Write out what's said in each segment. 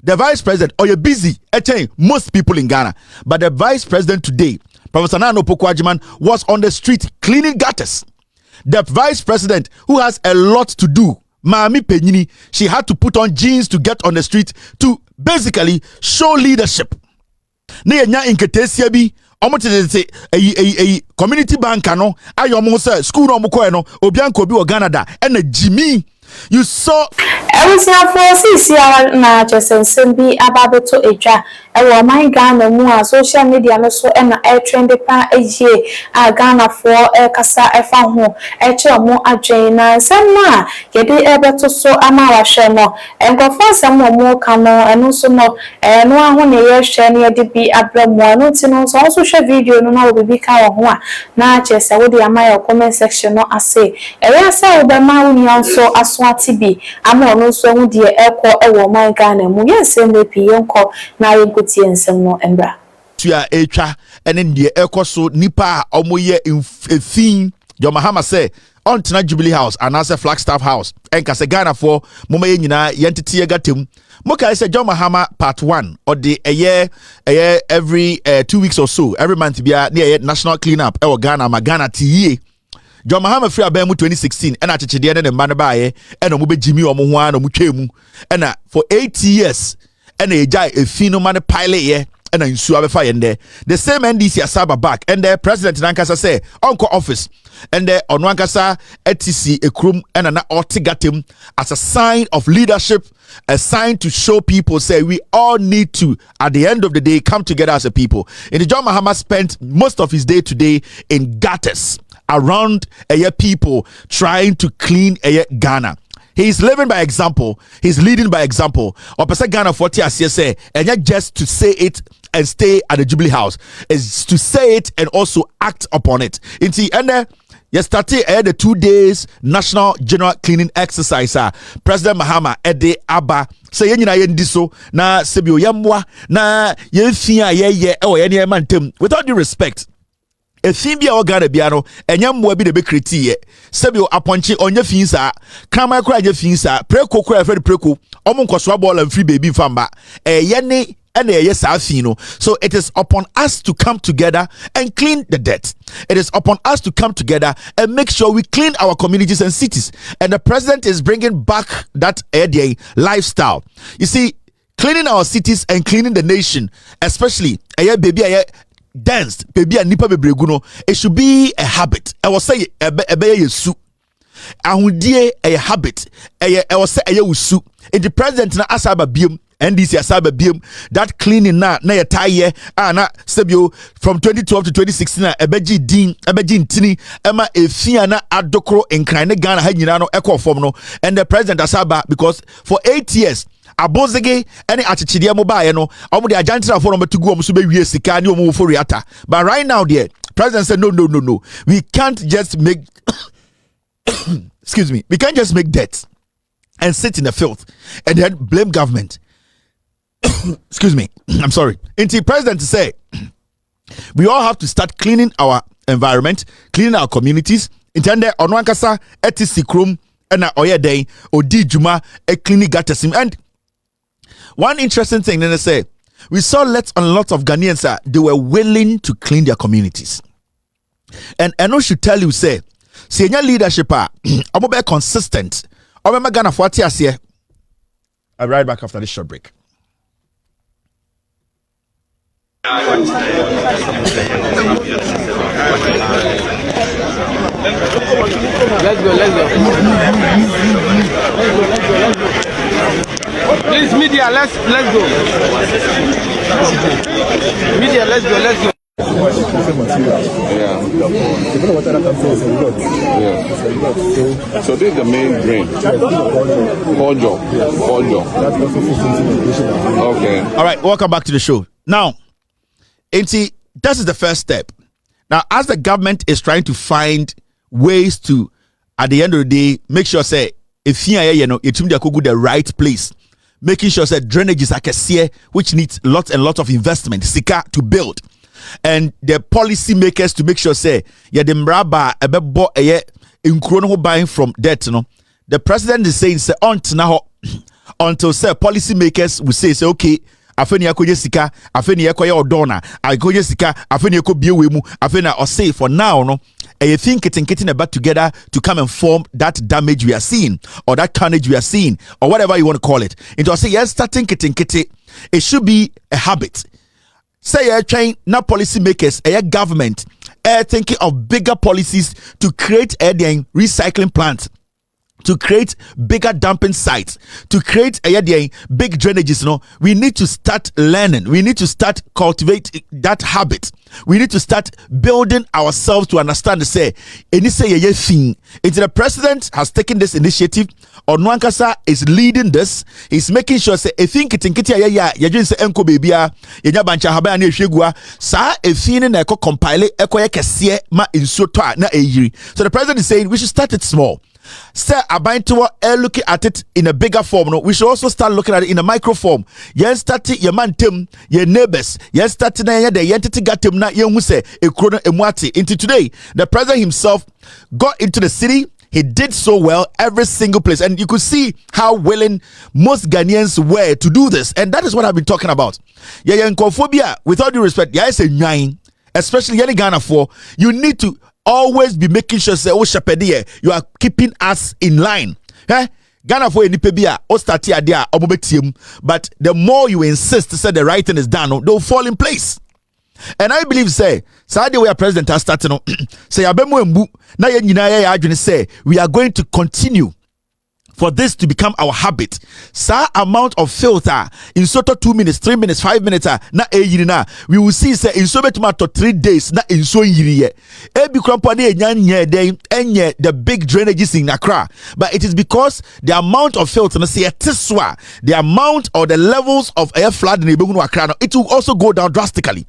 The vice president, or you're busy, most people in Ghana. But the vice president today, Professor Nana Opoku-Agyeman, was on the street cleaning gutters. The vice president, who has a lot to do, Maami Penyini, she had to put on jeans to get on the street to basically show leadership. Ne nya inketesia bi a community bank no ayomo say school no mko no obianko bi o Canada and Jimmy you saw everything for sisi na chesensem bi ababeto edwa e my Ghana mu social media no so e na e trend pa eje a Ghana for e kasa e fa ho e che omo adwen na nsem na ye de e beto so ama wa hwe no enkofo nsem omo ka no eno so no no aho ne ye hwe ne ye de bi abramu anu ti no so hwe video no na obi ka wo ho a na chese wo de ama your comment section no ase e ya say oba ma wo ni anso aso atibi ama ono so hu de ekọ ewo my Ghana mu yensem le pi yenko na yenkotie nsem no embra tua etwa ene de ekọ so nipa omoye efin John Mahama say on tena Jubilee House and as a Flagstaff House enka se Ghana for moma ye nyina yentete ye gatem moka say John Mahama part 1 or the a year every 2 weeks or so every month bia na national cleanup e Ghana ma Ghana tie John Mahama free abemu 2016 and achechede ne mba ne baaye and omo begimi omo ho an omo twemu and for 8 years and ejai efin no man pilot ye and nsu abefa yende the same NDC asaba back and the president nankasa say onko office and the onwankasa etc ekrum and na otigatem as a sign of leadership, a sign to show people say we all need to at the end of the day come together as a people. And John Mahama spent most of his day today in gutters around people trying to clean Ghana. He's living by example. He's leading by example. Or person Ghana 40 as say, and not just to say it and stay at the Jubilee House, is to say it and also act upon it. And yesterday, the 2 days national general cleaning exercise. President Mahama Ede Abba say yenina yendiso na sebio yamwa na yenfia ye o yenye mantem. Without due respect, Ethimbia or Ghana Biano, and Yamwa be the Becreti, Sebio Aponchi on your finsa, Kama cry your finsa, Preco cry Fred Preco, Omonco Swaball and free baby famba, a Yene and a yes Alfino. So it is upon us to come together and clean the debt. It is upon us to come together and make sure we clean our communities and cities. And the president is bringing back that lifestyle. You see, cleaning our cities and cleaning the nation, especially baby danced baby and nipa bebreguno, it should be a habit. I was say a yesu ahudie a habit. I was say a yesu. In the president na asaba biom NDC asaba biom that cleaning na yetaye na sebio from 2012 to 2016 na ebeji ntini ema efia na adokro enkran ne Ghana ha nyina no ekọ form no, and the president asaba because for 8 years Abozege any achichide mo bae no omo de ajantra for no to go omo so be wie sika ni omo for reata. But right now the president said no, we can't just make excuse me, we can't just make debt and sit in the filth and then blame government. Excuse me, I'm sorry. Until president say we all have to start cleaning our environment, cleaning our communities. Intende onwankasa etisi krom na oyeden odi juma e cleaning gutters. And one interesting thing then they say, we saw lots of Ghanaians they were willing to clean their communities. And I know should tell you say senior leadership are be consistent. I'm Ghana 40 years here. I'll be right back after this short break. Let's go. Please, media, let's go. Media, let's go. Yeah. So this is the main drain. Kojo. Okay. All right, welcome back to the show. Now, this is the first step. Now, as the government is trying to find ways to, at the end of the day, make sure say if you know it's the right place, making sure that drainage is like a sea, which needs lots and lots of investment, sika to build, and the policy makers to make sure say the mraba in buying from debt. You know, the president is saying say on now until say policymakers will say okay, afeni yakoye sika, afeni yakoye odona, akoye sika, afeni yako biwe mu, afeni or say for now no. And you think getting about together to come and form that damage we are seeing, or that carnage we are seeing, or whatever you want to call it. Into say yes, starting kitting, it should be a habit. Say you're trying not policymakers, a government, thinking of bigger policies to create a recycling plant, to create bigger dumping sites, to create big drainages. We need to start learning. We need to start cultivating that habit. We need to start building ourselves to understand. Say, any say thing. The president has taken this initiative. Onwankasa is leading this. He's making sure say a thing ya just say enko bebia ya bancha haba na ehwegua sa efin na eko compile eko yekese ma insuo to na eyiri. So the president is saying we should start it small. Say Abanto looking at it in a bigger form. No, we should also start looking at it in a micro form. Yes, start your man tim, your neighbors. Yes, start na the entity got him na yen say a krona emwati. Into today, the president himself got into the city. He did so well every single place, and you could see how willing most Ghanaians were to do this, and that is what I've been talking about. Yeah, nkophobia. With all due respect, yeah, it's a nine, especially any Ghana for you need to always be making sure say oh shapedie you are keeping us in line. Ghana for any pebia or start here there but the more you insist to say the right thing is done, they'll fall in place. And I believe say Saturday we are president has started say abemu embu na ye nyina ya adwene say we are going to continue for this to become our habit. Sa amount of filter in sort of 2 minutes, 3 minutes, 5 minutes na na we will see say in so to 3 days na in so yiri e bi company enye the big drainages in Accra, but it is because the amount of filter na say the amount or the levels of air flood in Accra, it will also go down drastically.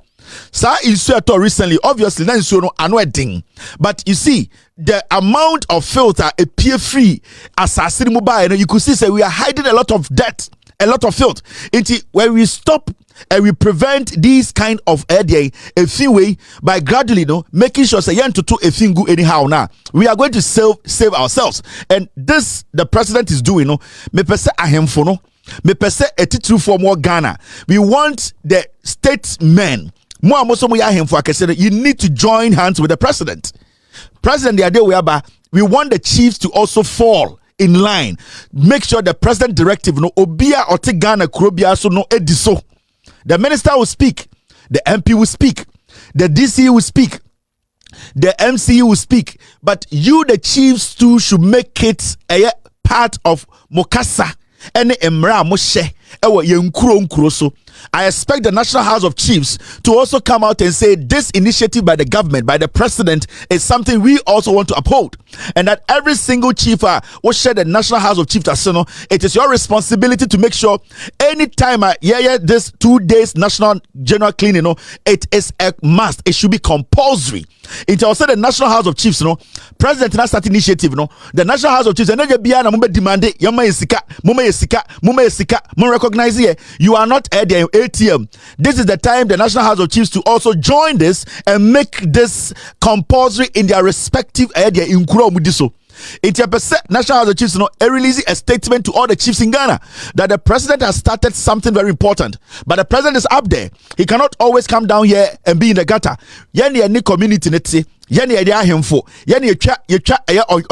Sa insuator recently, obviously, na insuo no ano edin. But you see, the amount of filter appear free assassin mobile, you could see say we are hiding a lot of debt, a lot of filth. When we stop and we prevent these kind of a few way by gradually making sure say to do a thing good anyhow now, we are going to save ourselves. And this the president is doing me pese ahemfo no, me pese etitru for more Ghana. We want the statesmen. You need to join hands with the president. President, the idea we want the chiefs to also fall in line. Make sure the president directive obia or Ghana kurobia so no ediso. The minister will speak, the MP will speak, the DC will speak, the MCU will speak, but you the chiefs too should make it a part of Mokasa. Any emra moshe ewo yenkuro nkuro so. I expect the National House of Chiefs to also come out and say this initiative by the government, by the president, is something we also want to uphold. And that every single chief will share the National House of Chiefs. It is your responsibility to make sure anytime this 2 days national general cleaning, it is a must. It should be compulsory. It also the National House of Chiefs, president has that initiative, the National House of Chiefs, and then you demand it, recognize it. You are not at the ATM. This is the time the National House of Chiefs to also join this and make this compulsory in their respective area in Mudiso. National House of Chiefs releasing a statement to all the chiefs in Ghana that the president has started something very important, but the president is up there. He cannot always come down here and be in the gutter. Any community yɛne yɛde ahemfo yɛne yɛtwa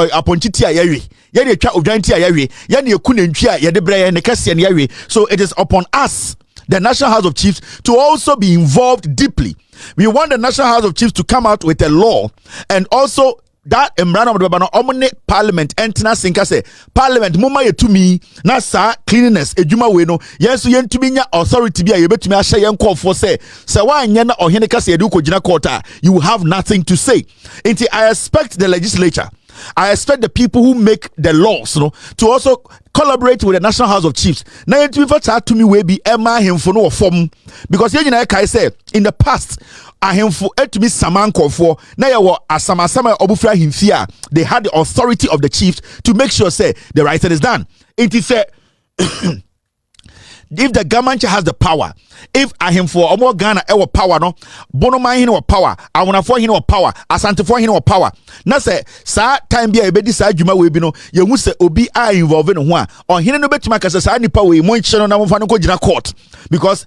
aponchiti a yɛwe yɛne yɛtwa odwanti a yɛwe yɛne yɛku nantwi a yɛde brɛ ne kɛse ne yɛwe. So it is upon us, the National House of Chiefs, to also be involved deeply. We want the National House of Chiefs to come out with a law, and also that embrana of omne parliament entina sinka say parliament muma yetumi na sa cleanliness ejuma we no yenso yentumi nya authority bia yebetumi ahye yenkofo say wanye na ohene kase yedu kogina court, you have nothing to say. Inti I expect the legislature, I expect the people who make the laws to also collaborate with the National House of Chiefs. Now yentumi fa to me we be ema hemfo no form, because yenya kai say in the past ahemfo etumi samankofo na yewo asamasama obufra himfia, they had the authority of the chiefs to make sure say the right thing is done. It is if the government has the power, if I him for omo Ghana ewo power no, bono man hino power, awona for hino power, asante for hino power. Na say sa time bia ebedi sa adwuma we bi no, ye hu se obi a involve no ho a, on hino no betima ka sa nipa we mo nche no na mo fa no ko gina court because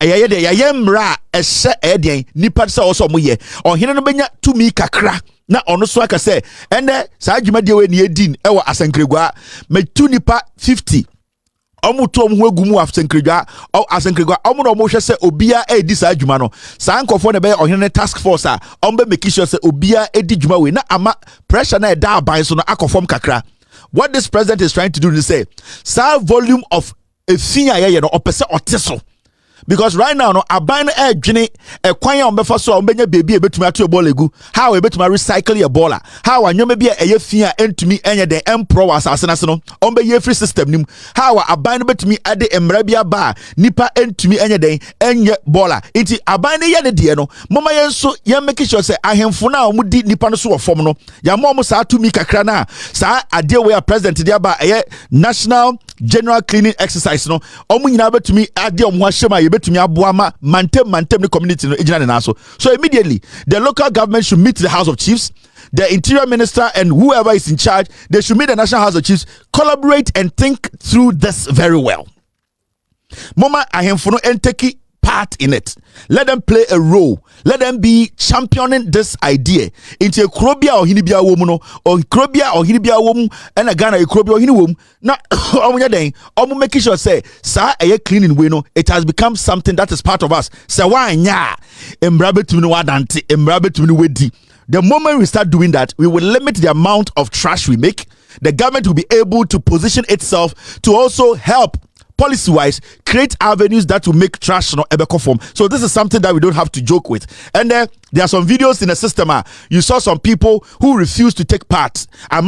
ɛyɛ mmra ɛhyɛ ɛdeɛn nipa sɛ ɔsɔ mo yɛ ɔhene no benya tumi kakra na ɔno so aka sɛ ɛnɛ saa adwumadeɛ wei ne yɛdin ɛwɔ asankregua metu nipa 50 ɔmo to ɔmo ho agu mu asankregua ɔmo na ɔmo hwɛ sɛ obia ɛdi saa adwuma no saa nkɔfoɔ na bɛyɛ ɔhene ne task force a ɔmo bɛ make sure sɛ obia ɛdi dwuma wei na ama pressure na ɛda aban so no akɔfɔm kakra. What this president is trying to do is say saa volume of efin a yɛyɛ no ɔpɛ sɛ ɔte so. Because right now, no, aban e dwene e kwan ya ombefa so ombenya baby e betumi ato ball egu. How e betumi recycle your baller. How anyoma bia eye fia entumi enye den empro asase na se no. Ombeye free system nim. How aban betumi ade emra bia ba nipa entumi enye den enye baller. Inti aban ne ye ne de no. Mama yen so ye make sure say ahemfo na omudi nipa no so wo fom no. Ya mo sa tumi kakra na sa ade we a president dia ba eye national general cleaning exercise no. Omu nyina betumi ade omo ahyema betumi aboama mantem the community no ejina na so. So immediately the local government should meet the House of Chiefs, the interior minister and whoever is in charge, they should meet the National House of Chiefs, collaborate and think through this very well. Mama ahemfo no enteki part in it. Let them play a role. Let them be championing this idea. Into a krobia or hinibia woman or krobia or hinibia woman and a Ghana a krobia or hinibum. Now, omu making sure say, sa a cleaning wino. It has become something that is part of us. Sa why nya embrabe to no adante embrabe to no wedi. The moment we start doing that, we will limit the amount of trash we make. The government will be able to position itself to also help policy-wise, create avenues that will make trash no ever conform. So this is something that we don't have to joke with. And there are some videos in the system. You saw some people who refused to take part. And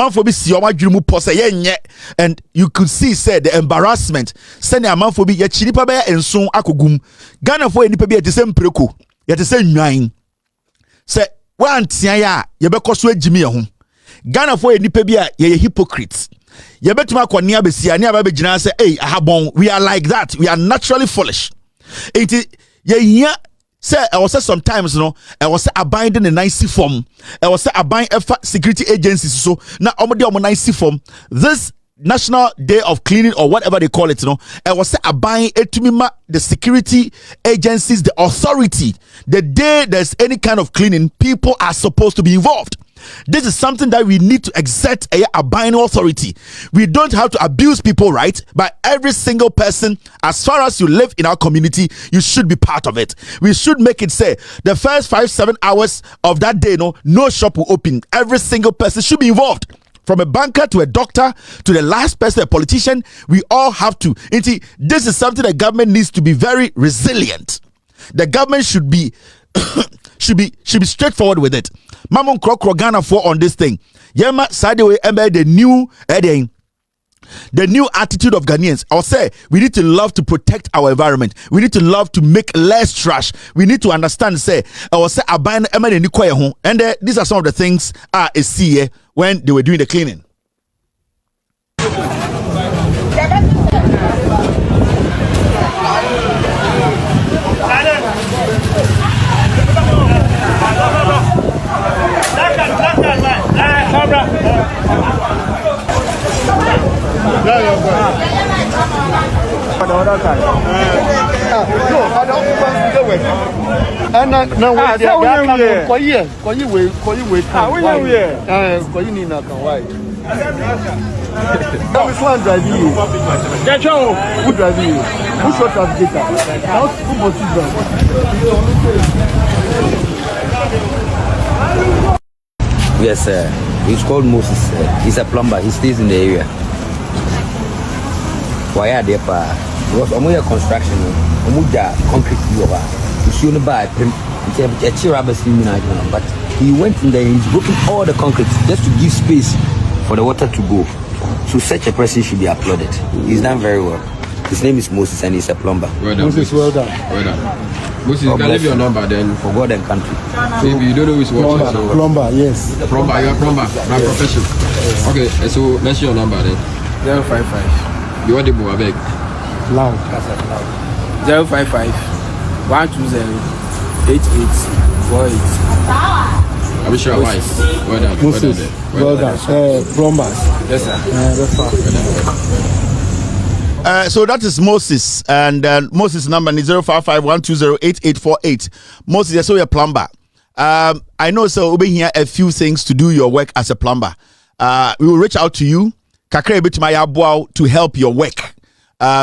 you could see, said the embarrassment. Send a man for be yet chinipa and soon akugum. Ghana for any baby at the same preco. Yet the same nine. Say one tiaya yebeko swe Jimmy home. Ghana for any baby ye hypocrites. You bet my konia besia ni ababe jina say hey ahabon we are like that, we are naturally foolish. It ye say I was say sometimes no I was say abiding in nice form I was say abiding security agencies so now omode omo nice form this National Day of Cleaning or whatever they call it, I was say abiding etumima the security agencies, the authority. The day there's any kind of cleaning, people are supposed to be involved. This is something that we need to exert a abiding authority. We don't have to abuse people, right? But every single person, as far as you live in our community, you should be part of it. We should make it say the first 5-7 hours of that day, no shop will open. Every single person should be involved. From a banker to a doctor to the last person, a politician, we all have to. This is something the government needs to be very resilient. The government should be should be straightforward with it. Mamon Krokro Ghana for on this thing. Yema Sadewe the new attitude of Ghanaians. I'll say we need to love to protect our environment. We need to love to make less trash. We need to understand. Say I will say abine and these are some of the things I see when they were doing the cleaning. Yes, sir. He's called Moses. He's a plumber. He stays in the area. Why are they? Because Omoya construction, Omoja concrete over. You shouldn't buy but he went in there and he's broken all the concrete just to give space for the water to go. So such a person should be applauded. He's done very well. His name is Moses and he's a plumber. Well done, Moses, well done. Well done. Moses, you can leave your number then. For God and country. So if you don't know his work, plumber, yes. Plumber, you're a plumber, my profession. Okay, so let's your number then. 055. You want the boy beg? Loud. 055 120 8848. I wish you wise. Well done. Moses. Well done. Brombas. Yes, sir. That's fine. So that is Moses, and Moses' number is 055-120-8848. Moses, you're so a plumber. I know, so over here a few things to do your work as a plumber. We will reach out to you, kakra bit my abwa to help your work.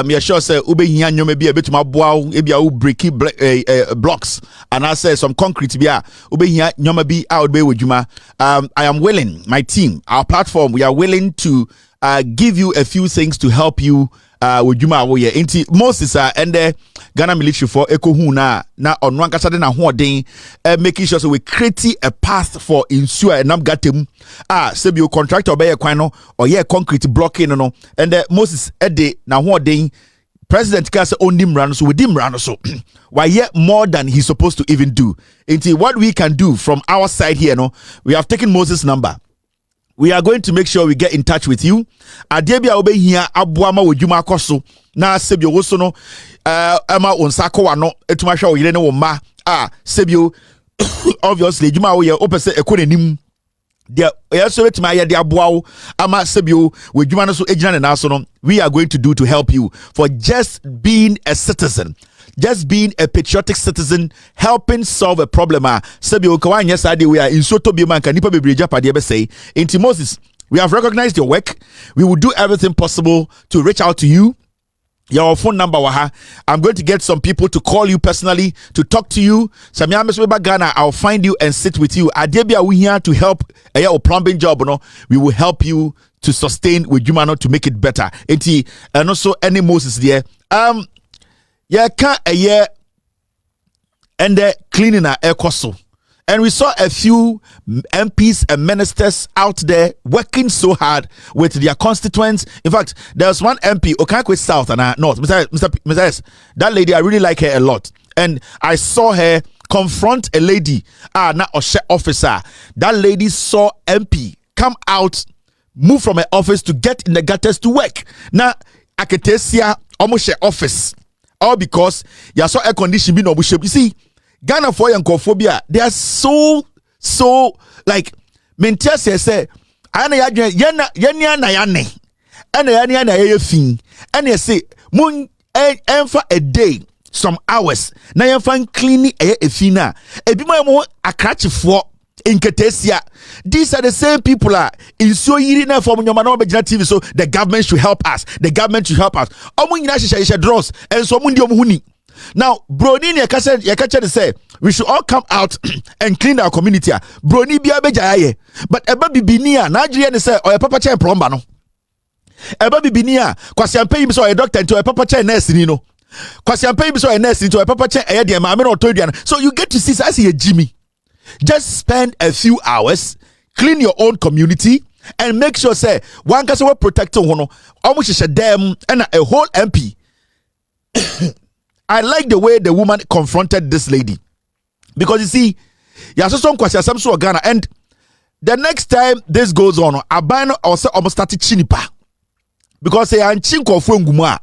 Me sure say ube here nyome be a bit my bow, maybe I will break blocks, and I say some concrete be ube here nyome be out be with Juma. I am willing, my team, our platform, we are willing to give you a few things to help you with Juma Awoye. Inti Moses and the Ghana military for Eko Huna na on one kasa na hoden making sure so we create a path for ensure and nam gatem sebi contractor be kwan no or yeah concrete blocking no and Moses ede na hoden president kasa ondim ran so with him ran so why yet more than he's supposed to even do. Inti what we can do from our side here no, we have taken Moses' number. We are going to make sure we get in touch with you. Adebia obe here abuama wojuma koso na sebio woso no ama onsako wano etuma hwa oyire ne wo ma sebio obviously juma wo ye opese ekonenim de yeso betima ye de aboawo ama sebio wojuma no so ejina ne naso no. We are going to do to help you for just being a citizen. Just being a patriotic citizen, helping solve a problem. Sebio kawanya sade we are in soto bi man kanipa bebreja pade be say. Inti Moses, we have recognized your work. We will do everything possible to reach out to you. Your phone number waha. I'm going to get some people to call you personally to talk to you. Samia Mesweba Ghana, I'll find you and sit with you. Adebia we here to help a plumbing job, no. We will help you to sustain with Jumano to make it better. Inti and also any Moses there. Yeah, can't a year and the cleaning our air coso. And we saw a few MPs and ministers out there working so hard with their constituents. In fact, there's one MP, Okankwe South and North, Mr. S. That lady, I really like her a lot. And I saw her confront a lady, not a officer. That lady saw MP come out, move from her office to get in the gutters to work. Now, Aketesia almost her office. All because you saw air condition being no. You see, Ghana for and phobia, they are so like Mentia say, Ana yanya na yane, and yanya na yefin, and you say, moon and for a day, some hours, na you find cleaning a fina, a be my more a catch for. In Ketesia, these are the same people in so yirina from your manobejna TV. So the government should help us. The government should help us. Draws and so mundi. Now, Broni yakacha say we should all come out and clean our community. Broni biabejaye, but eba bibinia Nigeria say or a papa chair plumber no. Eba bibinia kwasiampe him so a doctor to a papa chair nurse no. Kwasiampe him so a nurse to a papa chair a dear mamma or told you. So you get to see I see a Jimmy. Just spend a few hours, clean your own community, and make sure say one person will protect one. Almost a them and a whole MP. I like the way the woman confronted this lady, because you see, you have some questions. Some sort of Ghana, and the next time this goes on, Abano also almost started chinipa, because they are chinko funguma.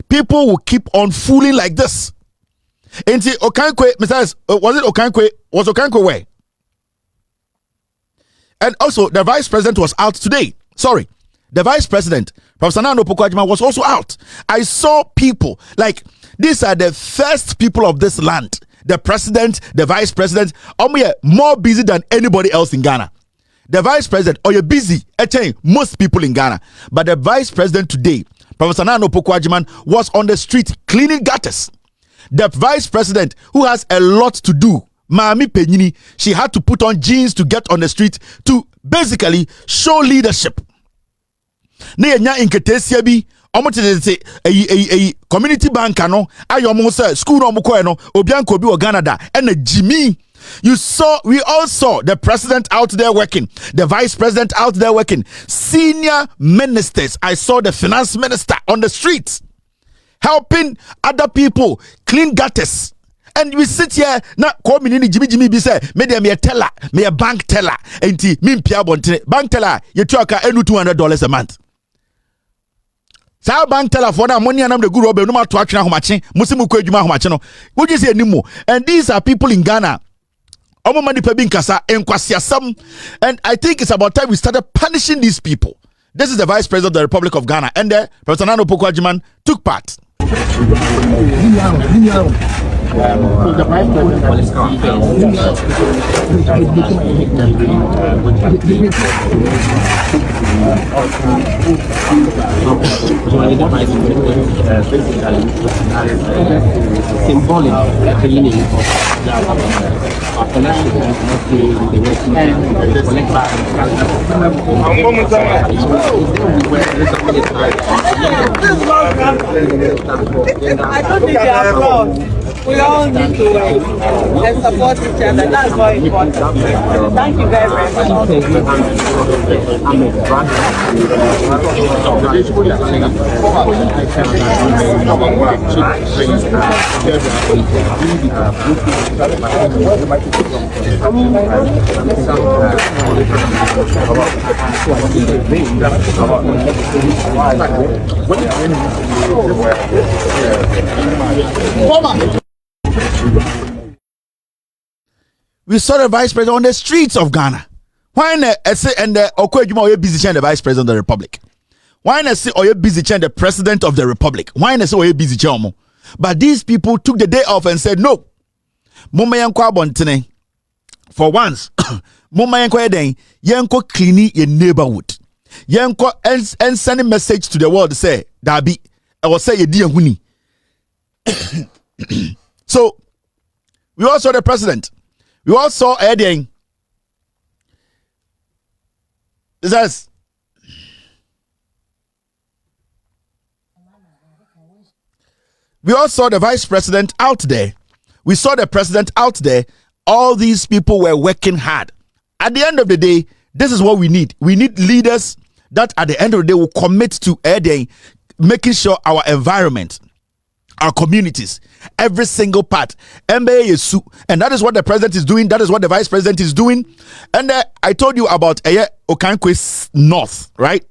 People will keep on fooling like this. Inti Okankwe, Mr. Was it Okankwe? Was Okankwe where? And also, the vice president was out today. Sorry, the vice president, Professor Nano Pokwajima, was also out. I saw people like these are the first people of this land. The president, the vice president, more busy than anybody else in Ghana. The vice president, you're busy, most people in Ghana. But the vice president today, Professor Nano Pokwajima, was on the street cleaning gutters. The vice president, who has a lot to do, Mami Penyini, she had to put on jeans to get on the street to basically show leadership. Nenya inketesia bi omote say a community bank no ayomo say school no mko no obianko bi o Canada and Jimmy. We all saw the president out there working, the vice president out there working, senior ministers. I saw the finance minister on the streets helping other people clean gutters. And we sit here na call me ni Jimmy be say me dem me teller, me a bank teller. Enti me mpia bontene bank teller you talk $200 a month. Sa bank teller for na money anam the good robe no ma to atwena homache musimu ko adwuma homache no would you say animo and these are people in Ghana omo mani pa bi nkasa enkwasiasam and I think it's about time we started punishing these people. This is the Vice President of the Republic of Ghana and Professor Nana Opoku-Agyeman took part. The Vice symbolic cleaning of I don't think they are proud. We all need to work and support each other. That's very important. Thank you very, very much. We saw the Vice President on the streets of Ghana. Why not say and the Okoye or busy chair the Vice President of the Republic? Why not say or busy chair the President of the Republic? Why not say or busy chair? But these people took the day off and said no. Mama yanko abontene. For once, Mama yanko eden yanko clean your neighborhood. Yanko and send a message to the world say Dabi I will say ye di huni. So we all saw the president. We all saw Eden. This we all saw the vice president out there. We saw the president out there. All these people were working hard. At the end of the day, this is what we need. We need leaders that at the end of the day will commit to Eden, making sure our environment, our communities, every single part, and that is what the president is doing. That is what the vice president is doing. And I told you about Okankwe North, right?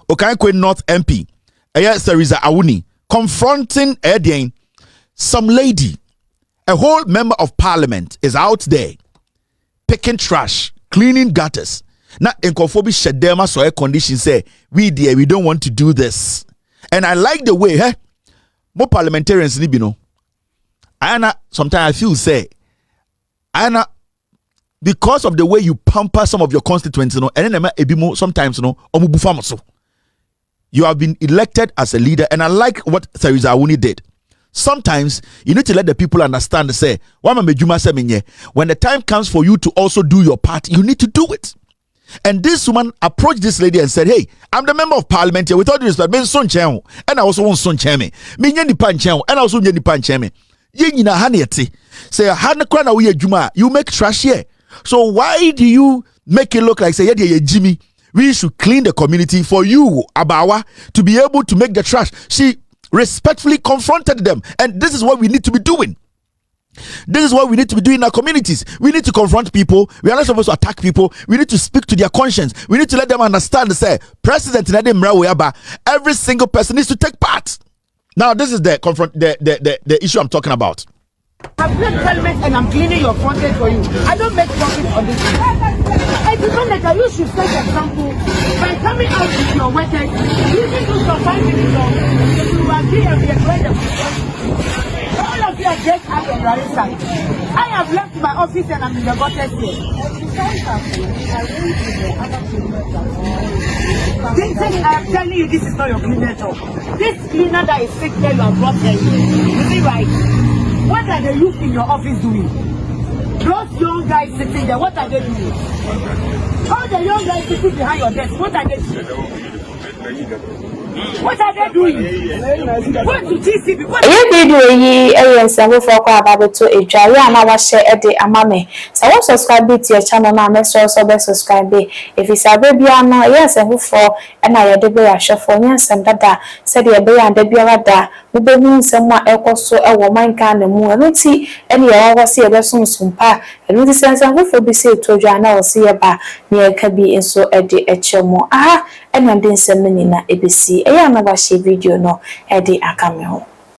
Okankwe North MP, Seriza Awuni, confronting some lady, a whole member of parliament is out there picking trash, cleaning gutters. Now, in Kofobi Shedema, so air condition say, we don't want to do this. And I like the way, more parliamentarians, you know. Sometimes I feel say, because of the way you pamper some of your constituents, you know, and then sometimes, you know, you have been elected as a leader, and I like what Theresa Awuni did. Sometimes you need to let the people understand. Say, when the time comes for you to also do your part, you need to do it. And this woman approached this lady and said, "Hey, I'm the member of parliament here. With all due respect, and I also want son cheme. And I also want pan cheme. Say, you make trash here. So why do you make it look like say, yeah, Jimmy? We should clean the community for you, Abawa, to be able to make the trash." She respectfully confronted them, and this is what we need to be doing. This is what we need to be doing in our communities. We need to confront people. We are not supposed to attack people. We need to speak to their conscience. We need to let them understand. Say, President every single person needs to take part. Now, this is the issue I'm talking about. I'm doing parliament and I'm cleaning your frontage for you. I don't make profit on this. I demand that you should set an example by coming out with your workers, using those for 5 minutes long. You will agree and be agreed. All of you are just out of your side. I have left my office and I'm in the gutters here. I am telling you, this is not your cleaner job. This cleaner that is sick there, you have brought here. You see, right? What are the youth in your office doing? Those young guys sitting there, what are they doing? All the young guys sitting behind your desk, what are they doing? What are they doing? What to TCB? What video yi sengo for kwa ababeto edwa ya na wa share ede amame. So what subscribe to your channel na me so be subscribe. If you sabe bia no sengo for na ya de be ya share for nyansam dada said ye be ya de bia da wo be hu nsem a ekoso e wo man kan na mu eno ti ene ye wo se ye be sumsum pa eno di sense afofo bi se todwa na o se ye ba ne eka bi enso ede echemo aha ena de nsem ni na ebesi eya na ba share video no ede aka me ho